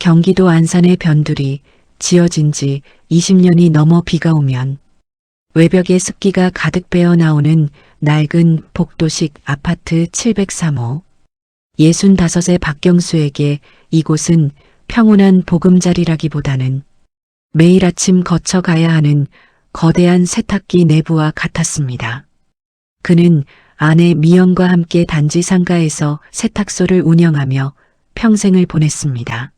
경기도 안산의 변두리 지어진 지 20년이 넘어 비가 오면 외벽에 습기가 가득 배어 나오는 낡은 복도식 아파트 703호. 65의 박경수에게 이곳은 평온한 보금자리라기보다는 매일 아침 거쳐가야 하는 거대한 세탁기 내부와 같았습니다. 그는 아내 미영과 함께 단지 상가에서 세탁소를 운영하며 평생을 보냈습니다.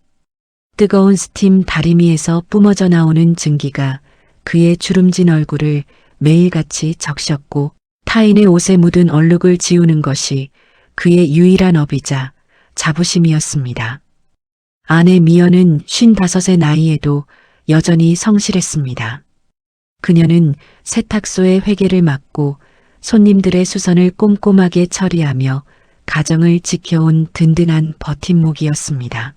뜨거운 스팀 다리미에서 뿜어져 나오는 증기가 그의 주름진 얼굴을 매일같이 적셨고 타인의 옷에 묻은 얼룩을 지우는 것이 그의 유일한 업이자 자부심이었습니다. 아내 미연은 55의 나이에도 여전히 성실했습니다. 그녀는 세탁소의 회계를 맡고 손님들의 수선을 꼼꼼하게 처리하며 가정을 지켜온 든든한 버팀목이었습니다.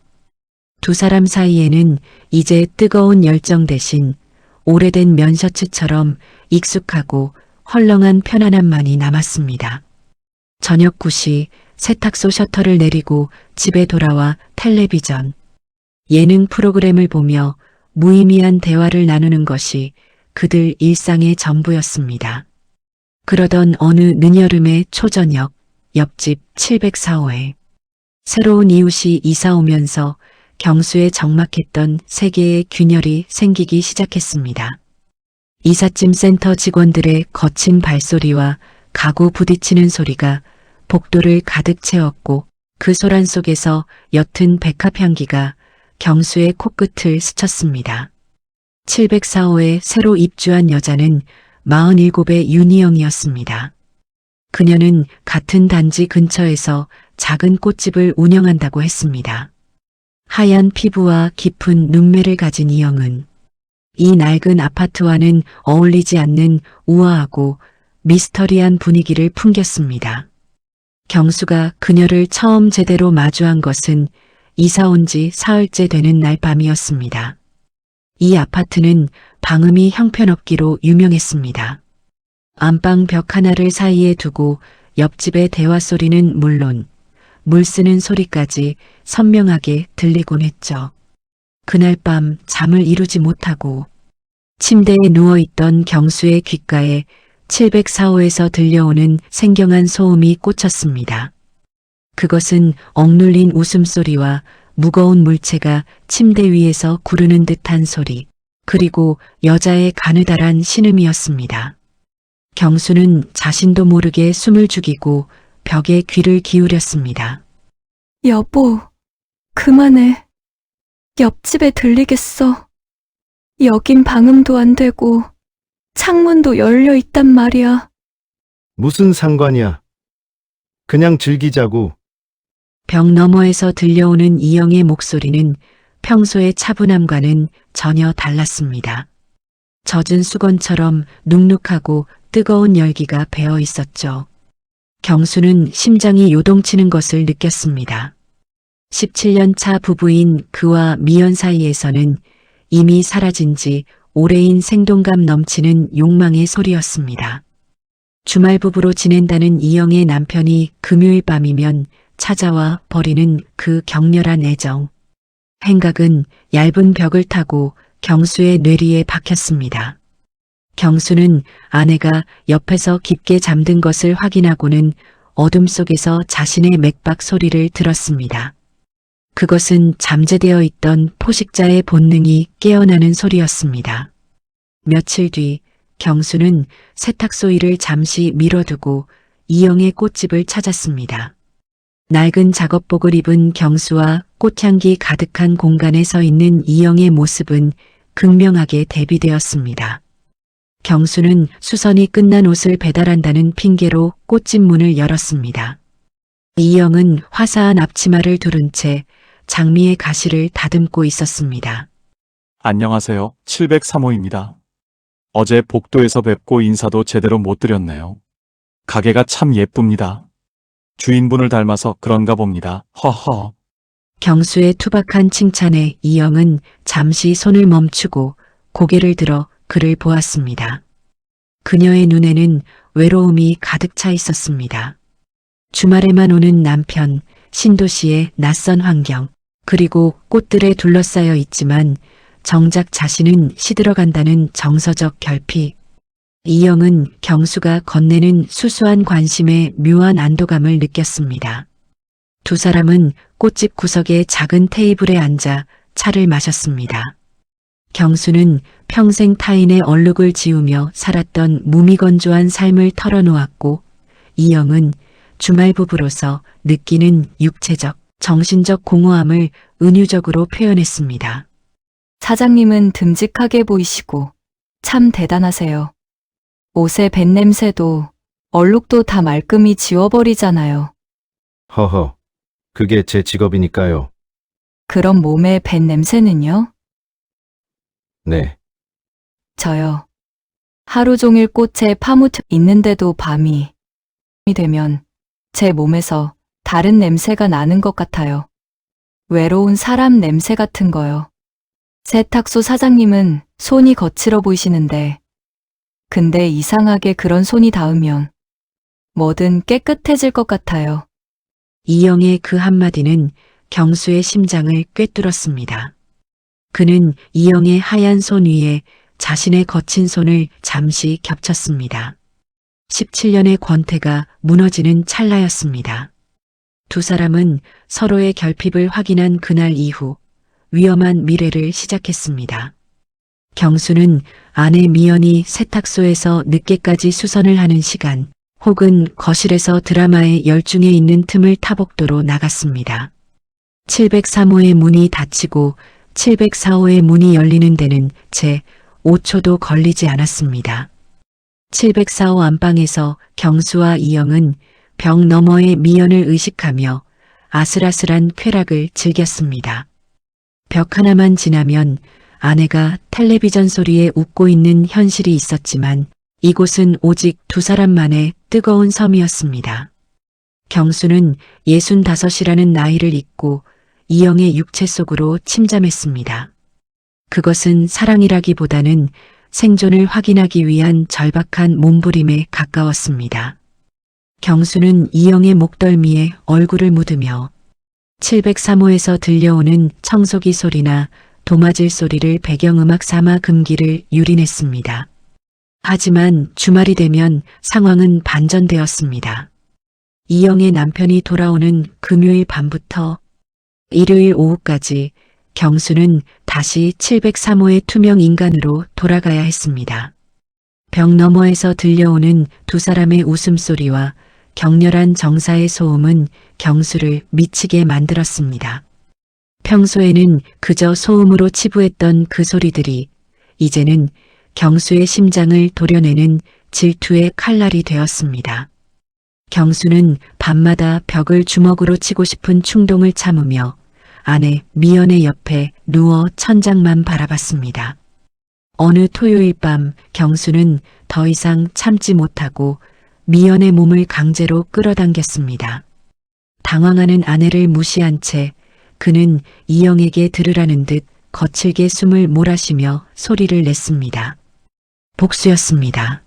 두 사람 사이에는 이제 뜨거운 열정 대신 오래된 면셔츠처럼 익숙하고 헐렁한 편안함만이 남았습니다. 저녁 9시 세탁소 셔터를 내리고 집에 돌아와 텔레비전, 예능 프로그램을 보며 무의미한 대화를 나누는 것이 그들 일상의 전부였습니다. 그러던 어느 늦여름의 초저녁, 옆집 704호에 새로운 이웃이 이사 오면서 경수의 적막했던 세계의 균열이 생기기 시작했습니다. 이삿짐 센터 직원들의 거친 발소리와 가구 부딪히는 소리가 복도를 가득 채웠고 그 소란 속에서 옅은 백합 향기가 경수의 코끝을 스쳤습니다. 704호에 새로 입주한 여자는 47의 윤희영이었습니다. 그녀는 같은 단지 근처에서 작은 꽃집을 운영한다고 했습니다. 하얀 피부와 깊은 눈매를 가진 이영은 이 낡은 아파트와는 어울리지 않는 우아하고 미스터리한 분위기를 풍겼습니다. 경수가 그녀를 처음 제대로 마주한 것은 이사 온 지 사흘째 되는 날 밤이었습니다. 이 아파트는 방음이 형편없기로 유명했습니다. 안방 벽 하나를 사이에 두고 옆집의 대화 소리는 물론 물 쓰는 소리까지 선명하게 들리곤 했죠. 그날 밤 잠을 이루지 못하고 침대에 누워있던 경수의 귓가에 704호에서 들려오는 생경한 소음이 꽂혔습니다. 그것은 억눌린 웃음소리와 무거운 물체가 침대 위에서 구르는 듯한 소리, 그리고 여자의 가느다란 신음이었습니다. 경수는 자신도 모르게 숨을 죽이고 벽에 귀를 기울였습니다. 여보, 그만해. 옆집에 들리겠어. 여긴 방음도 안 되고 창문도 열려 있단 말이야. 무슨 상관이야. 그냥 즐기자고. 벽 너머에서 들려오는 이영의 목소리는 평소의 차분함과는 전혀 달랐습니다. 젖은 수건처럼 눅눅하고 뜨거운 열기가 배어 있었죠. 경수는 심장이 요동치는 것을 느꼈습니다. 17년 차 부부인 그와 미연 사이에서는 이미 사라진 지 오래인 생동감 넘치는 욕망의 소리였습니다. 주말 부부로 지낸다는 이영의 남편이 금요일 밤이면 찾아와 버리는 그 격렬한 애정. 행각은 얇은 벽을 타고 경수의 뇌리에 박혔습니다. 경수는 아내가 옆에서 깊게 잠든 것을 확인하고는 어둠 속에서 자신의 맥박 소리를 들었습니다. 그것은 잠재되어 있던 포식자의 본능이 깨어나는 소리였습니다. 며칠 뒤 경수는 세탁소 일을 잠시 미뤄두고 이영의 꽃집을 찾았습니다. 낡은 작업복을 입은 경수와 꽃향기 가득한 공간에 서 있는 이영의 모습은 극명하게 대비되었습니다. 경수는 수선이 끝난 옷을 배달한다는 핑계로 꽃집 문을 열었습니다. 이영은 화사한 앞치마를 두른 채 장미의 가시를 다듬고 있었습니다. 안녕하세요. 703호입니다. 어제 복도에서 뵙고 인사도 제대로 못 드렸네요. 가게가 참 예쁩니다. 주인분을 닮아서 그런가 봅니다. 허허. 경수의 투박한 칭찬에 이영은 잠시 손을 멈추고 고개를 들어 그를 보았습니다. 그녀의 눈에는 외로움이 가득 차 있었습니다. 주말에만 오는 남편, 신도 씨의 낯선 환경, 그리고 꽃들에 둘러싸여 있지만 정작 자신은 시들어간다는 정서적 결핍. 이영은 경수가 건네는 수수한 관심에 묘한 안도감을 느꼈습니다. 두 사람은 꽃집 구석의 작은 테이블에 앉아 차를 마셨습니다. 경수는 평생 타인의 얼룩을 지우며 살았던 무미건조한 삶을 털어놓았고, 이영은 주말 부부로서 느끼는 육체적, 정신적 공허함을 은유적으로 표현했습니다. 사장님은 듬직하게 보이시고 참 대단하세요. 옷에 뱃 냄새도 얼룩도 다 말끔히 지워버리잖아요. 허허. 그게 제 직업이니까요. 그럼 몸에 뱃 냄새는요? 네. 저요. 하루 종일 꽃에 파묻혀 있는데도 밤이 되면 제 몸에서 다른 냄새가 나는 것 같아요. 외로운 사람 냄새 같은 거요. 세탁소 사장님은 손이 거칠어 보이시는데, 근데 이상하게 그런 손이 닿으면 뭐든 깨끗해질 것 같아요. 이영의 그 한마디는 경수의 심장을 꿰뚫었습니다. 그는 이영의 하얀 손 위에 자신의 거친 손을 잠시 겹쳤습니다. 17년의 권태가 무너지는 찰나였습니다. 두 사람은 서로의 결핍을 확인한 그날 이후 위험한 미래를 시작했습니다. 경수는 아내 미연이 세탁소에서 늦게까지 수선을 하는 시간, 혹은 거실에서 드라마에 열중해 있는 틈을 타복도로 나갔습니다. 703호의 문이 닫히고 704호의 문이 열리는 데는 채 5초도 걸리지 않았습니다. 704호 안방에서 경수와 이영은 벽 너머의 미연을 의식하며 아슬아슬한 쾌락을 즐겼습니다. 벽 하나만 지나면 아내가 텔레비전 소리에 웃고 있는 현실이 있었지만 이곳은 오직 두 사람만의 뜨거운 섬이었습니다. 경수는 65이라는 나이를 잊고 이영의 육체 속으로 침잠했습니다. 그것은 사랑이라기보다는 생존을 확인하기 위한 절박한 몸부림에 가까웠습니다. 경수는 이영의 목덜미에 얼굴을 묻으며 703호에서 들려오는 청소기 소리나 도마질 소리를 배경음악 삼아 금기를 유린했습니다. 하지만 주말이 되면 상황은 반전되었습니다. 이영의 남편이 돌아오는 금요일 밤부터 일요일 오후까지 경수는 다시 703호의 투명 인간으로 돌아가야 했습니다. 벽 너머에서 들려오는 두 사람의 웃음소리와 격렬한 정사의 소음은 경수를 미치게 만들었습니다. 평소에는 그저 소음으로 치부했던 그 소리들이 이제는 경수의 심장을 도려내는 질투의 칼날이 되었습니다. 경수는 밤마다 벽을 주먹으로 치고 싶은 충동을 참으며 아내 미연의 옆에 누워 천장만 바라봤습니다. 어느 토요일 밤 경수는 더 이상 참지 못하고 미연의 몸을 강제로 끌어당겼습니다. 당황하는 아내를 무시한 채 그는 이영에게 들으라는 듯 거칠게 숨을 몰아쉬며 소리를 냈습니다. 복수였습니다.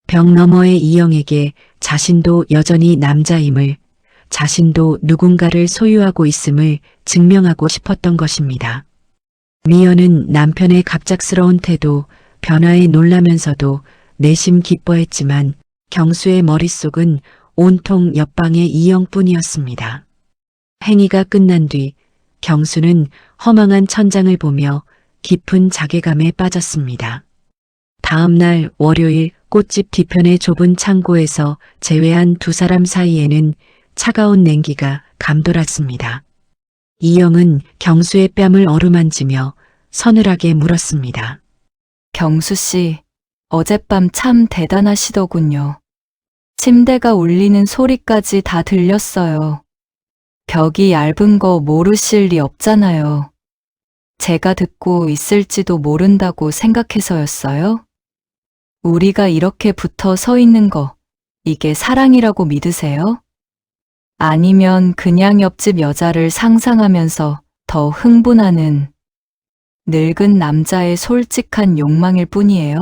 벽 너머의 이영에게 자신도 여전히 남자임을, 자신도 누군가를 소유하고 있음을 증명하고 싶었던 것입니다. 미연은 남편의 갑작스러운 태도, 변화에 놀라면서도 내심 기뻐했지만 경수의 머릿속은 온통 옆방의 이영뿐이었습니다. 행위가 끝난 뒤 경수는 허망한 천장을 보며 깊은 자괴감에 빠졌습니다. 다음 날 월요일 꽃집 뒤편의 좁은 창고에서 제외한 두 사람 사이에는 차가운 냉기가 감돌았습니다. 이영은 경수의 뺨을 어루만지며 서늘하게 물었습니다. 경수 씨, 어젯밤 참 대단하시더군요. 침대가 울리는 소리까지 다 들렸어요. 벽이 얇은 거 모르실 리 없잖아요. 제가 듣고 있을지도 모른다고 생각해서였어요? 우리가 이렇게 붙어 서 있는 거, 이게 사랑이라고 믿으세요? 아니면 그냥 옆집 여자를 상상하면서 더 흥분하는 늙은 남자의 솔직한 욕망일 뿐이에요?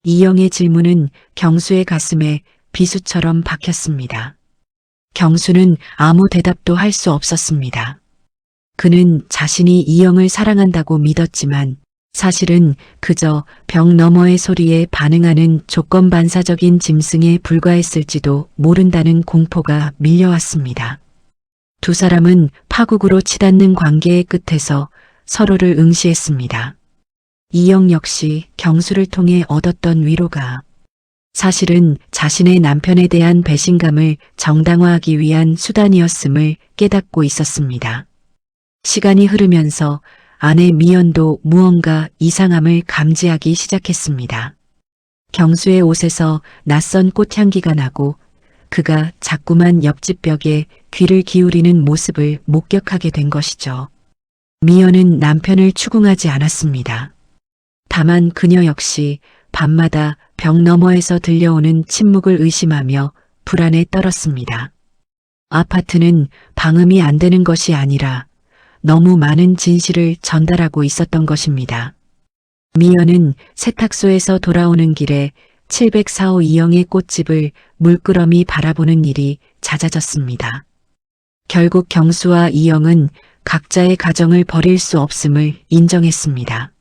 이영의 질문은 경수의 가슴에 비수처럼 박혔습니다. 경수는 아무 대답도 할 수 없었습니다. 그는 자신이 이영을 사랑한다고 믿었지만 사실은 그저 벽 너머의 소리에 반응하는 조건반사적인 짐승에 불과했을지도 모른다는 공포가 밀려왔습니다. 두 사람은 파국으로 치닫는 관계의 끝에서 서로를 응시했습니다. 이영 역시 경수를 통해 얻었던 위로가 사실은 자신의 남편에 대한 배신감을 정당화하기 위한 수단이었음을 깨닫고 있었습니다. 시간이 흐르면서 아내 미연도 무언가 이상함을 감지하기 시작했습니다. 경수의 옷에서 낯선 꽃향기가 나고 그가 자꾸만 옆집 벽에 귀를 기울이는 모습을 목격하게 된 것이죠. 미연은 남편을 추궁하지 않았습니다. 다만 그녀 역시 밤마다 벽 너머에서 들려오는 침묵을 의심하며 불안에 떨었습니다. 아파트는 방음이 안 되는 것이 아니라 너무 많은 진실을 전달하고 있었던 것입니다. 미연은 세탁소에서 돌아오는 길에 704호 이영의 꽃집을 물끄러미 바라보는 일이 잦아졌습니다. 결국 경수와 이영은 각자의 가정을 버릴 수 없음을 인정했습니다.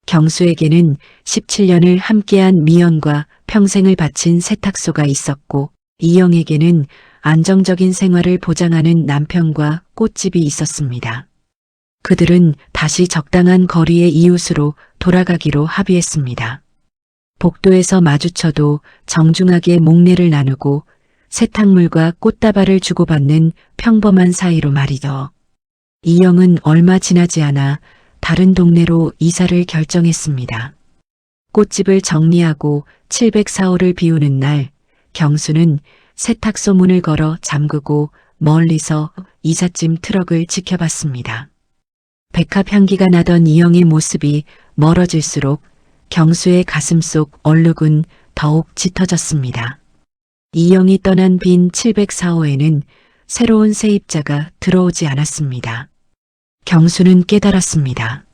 경수에게는 17년을 함께한 미연과 평생을 바친 세탁소가 있었고 이영에게는 안정적인 생활을 보장하는 남편과 꽃집이 있었습니다. 그들은 다시 적당한 거리의 이웃으로 돌아가기로 합의했습니다. 복도에서 마주쳐도 정중하게 목례를 나누고 세탁물과 꽃다발을 주고받는 평범한 사이로 말이죠. 이영은 얼마 지나지 않아 다른 동네로 이사를 결정했습니다. 꽃집을 정리하고 704호를 비우는 날 경수는 세탁소 문을 걸어 잠그고 멀리서 이삿짐 트럭을 지켜봤습니다. 백합 향기가 나던 이영의 모습이 멀어질수록 경수의 가슴속 얼룩은 더욱 짙어졌습니다. 이영이 떠난 빈 704호에는 새로운 세입자가 들어오지 않았습니다. 경수는 깨달았습니다.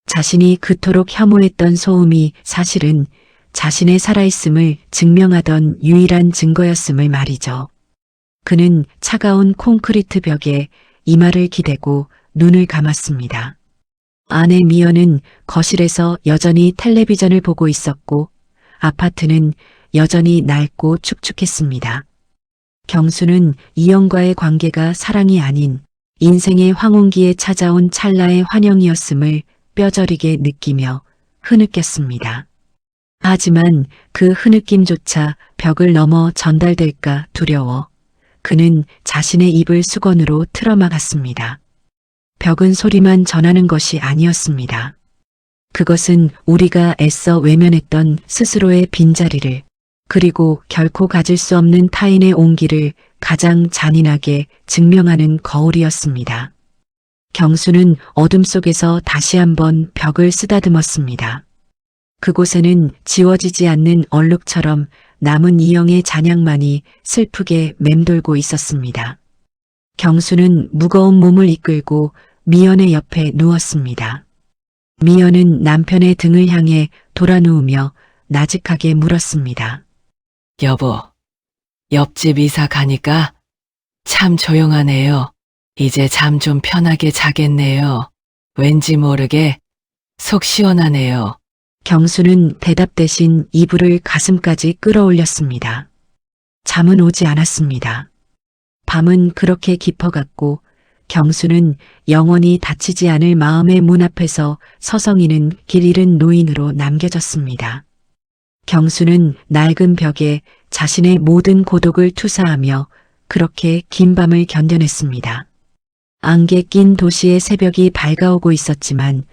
자신이 그토록 혐오했던 소음이 사실은 자신의 살아있음을 증명하던 유일한 증거였음을 말이죠. 그는 차가운 콘크리트 벽에 이마를 기대고 눈을 감았습니다. 아내 미연은 거실에서 여전히 텔레비전을 보고 있었고 아파트는 여전히 낡고 축축했습니다. 경수는 이영과의 관계가 사랑이 아닌 인생의 황혼기에 찾아온 찰나의 환영이었음을 뼈저리게 느끼며 흐느꼈습니다. 하지만 그 흐느낌조차 벽을 넘어 전달될까 두려워 그는 자신의 입을 수건으로 틀어막았습니다. 벽은 소리만 전하는 것이 아니었습니다. 그것은 우리가 애써 외면했던 스스로의 빈자리를 그리고 결코 가질 수 없는 타인의 온기를 가장 잔인하게 증명하는 거울이었습니다. 경수는 어둠 속에서 다시 한번 벽을 쓰다듬었습니다. 그곳에는 지워지지 않는 얼룩처럼 남은 이영의 잔향만이 슬프게 맴돌고 있었습니다. 경수는 무거운 몸을 이끌고 미연의 옆에 누웠습니다. 미연은 남편의 등을 향해 돌아누우며 나직하게 물었습니다. 여보, 옆집 이사 가니까 참 조용하네요. 이제 잠 좀 편하게 자겠네요. 왠지 모르게 속 시원하네요. 경수는 대답 대신 이불을 가슴까지 끌어올렸습니다. 잠은 오지 않았습니다. 밤은 그렇게 깊어갔고 경수는 영원히 닫히지 않을 마음의 문 앞에서 서성이는 길 잃은 노인으로 남겨졌습니다. 경수는 낡은 벽에 자신의 모든 고독을 투사하며 그렇게 긴 밤을 견뎌냈습니다. 안개 낀 도시의 새벽이 밝아오고 있었지만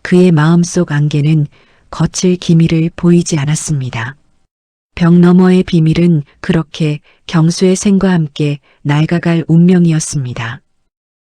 그의 마음속 안개는 거칠 기미를 보이지 않았습니다. 벽 너머의 비밀은 그렇게 경수의 생과 함께 낡아갈 운명이었습니다.